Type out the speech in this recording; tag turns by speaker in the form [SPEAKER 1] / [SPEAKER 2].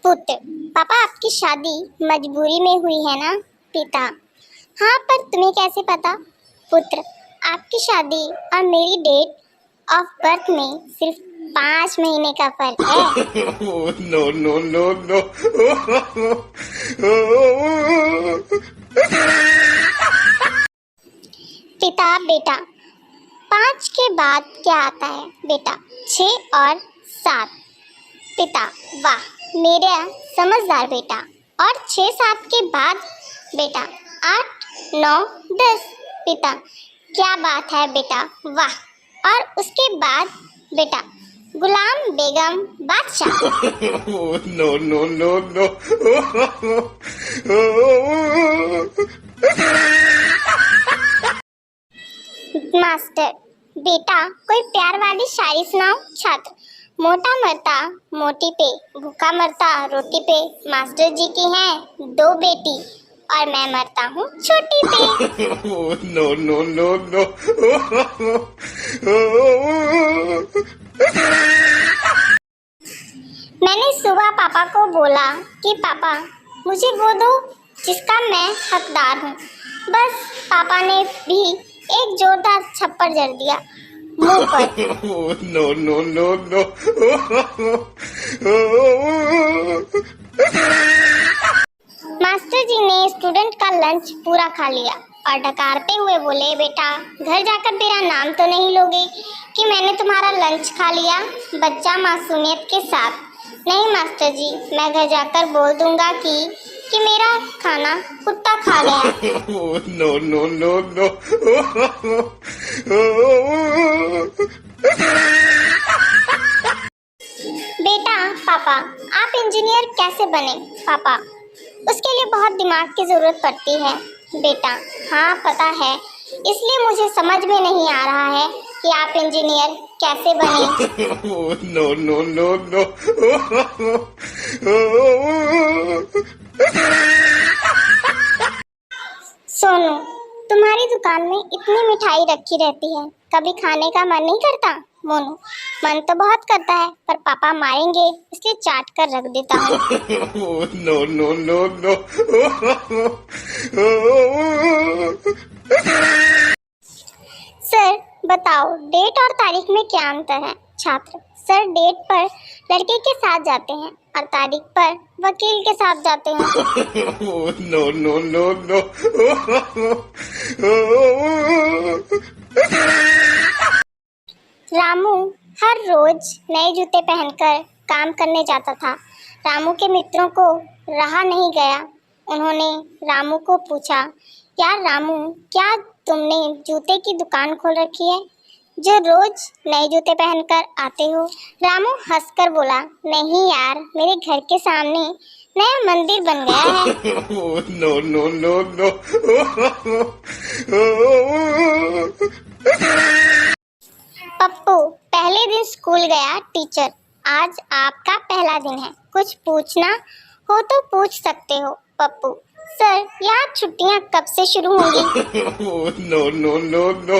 [SPEAKER 1] पुत्र, पापा आपकी शादी मजबूरी में हुई है ना? पिता, हाँ पर तुम्हें कैसे पता? पुत्र, आपकी शादी और मेरी डेट ऑफ बर्थ में सिर्फ 5 महीने का फर्क है।
[SPEAKER 2] No, no, no, no.
[SPEAKER 1] पिता, बेटा 5 के बाद क्या आता है? बेटा 6 और 7। पिता, वाह मेरा समझदार बेटा। और 6-7 के बाद? बेटा 8, 9, 10। पिता, क्या बात है बेटा, वाह। और उसके बाद? बेटा गुलाम बेगम बादशाह।
[SPEAKER 2] No, no, no, no.
[SPEAKER 1] Master, बेटा कोई प्यार वाली शायरी सुनाओ। छात्र, मोटा मरता मोटी पे, भूखा मरता रोटी पे, मास्टर जी की हैं 2 बेटी और मैं मरता हूँ छोटी पे।
[SPEAKER 2] No, no, no, no.
[SPEAKER 1] मैंने सुबह पापा को बोला कि पापा मुझे वो दो जिसका मैं हकदार हूँ। बस पापा ने भी एक जोरदार थप्पड़ जड़ दिया मुंह पर।
[SPEAKER 2] No, no, no, no.
[SPEAKER 1] Master ji ने स्टूडेंट का लंच पूरा खा लिया और डकारते हुए बोले, बेटा घर जाकर मेरा नाम तो नहीं लोगे कि मैंने तुम्हारा लंच खा लिया? बच्चा मासूमियत के साथ, नहीं मास्टर जी, मैं घर जाकर बोल दूंगा कि मेरा खाना कुत्ता खा गया।
[SPEAKER 2] No, no, no, no.
[SPEAKER 1] बेटा, पापा आप इंजीनियर कैसे बने? पापा, उसके लिए बहुत दिमाग की जरूरत पड़ती है। बेटा, हाँ पता है, इसलिए मुझे समझ में नहीं आ रहा है कि आप इंजीनियर कैसे बने।
[SPEAKER 2] No, no, no, no.
[SPEAKER 1] Sonu, तुम्हारी दुकान में इतनी मिठाई रखी रहती है, कभी खाने का मन नहीं करता? मोनू, मन तो बहुत करता है पर पापा मारेंगे इसलिए चाट कर रख देता हूँ।
[SPEAKER 2] No, no, no, no.
[SPEAKER 1] Sir बताओ डेट और तारीख में क्या अंतर है? छात्र, सर डेट पर लड़के के साथ जाते हैं और तारीख पर वकील के साथ जाते हैं।
[SPEAKER 2] No, no, no, no.
[SPEAKER 1] Ramu हर रोज नए जूते पहनकर काम करने जाता था। रामू के मित्रों को रहा नहीं गया। उन्होंने रामू को पूछा, यार रामू, क्या तुमने जूते की दुकान खोल रखी है जो रोज नए जूते पहनकर आते हो? रामू हंसकर बोला, नहीं यार, मेरे घर के सामने नया मंदिर बन गया है।
[SPEAKER 2] No, no, no, no.
[SPEAKER 1] Pappu पहले दिन स्कूल गया। टीचर, आज आपका पहला दिन है, कुछ पूछना हो तो पूछ सकते हो। पप्पू, सर यार छुट्टियां कब से शुरू होंगी?
[SPEAKER 2] No, no, no, no.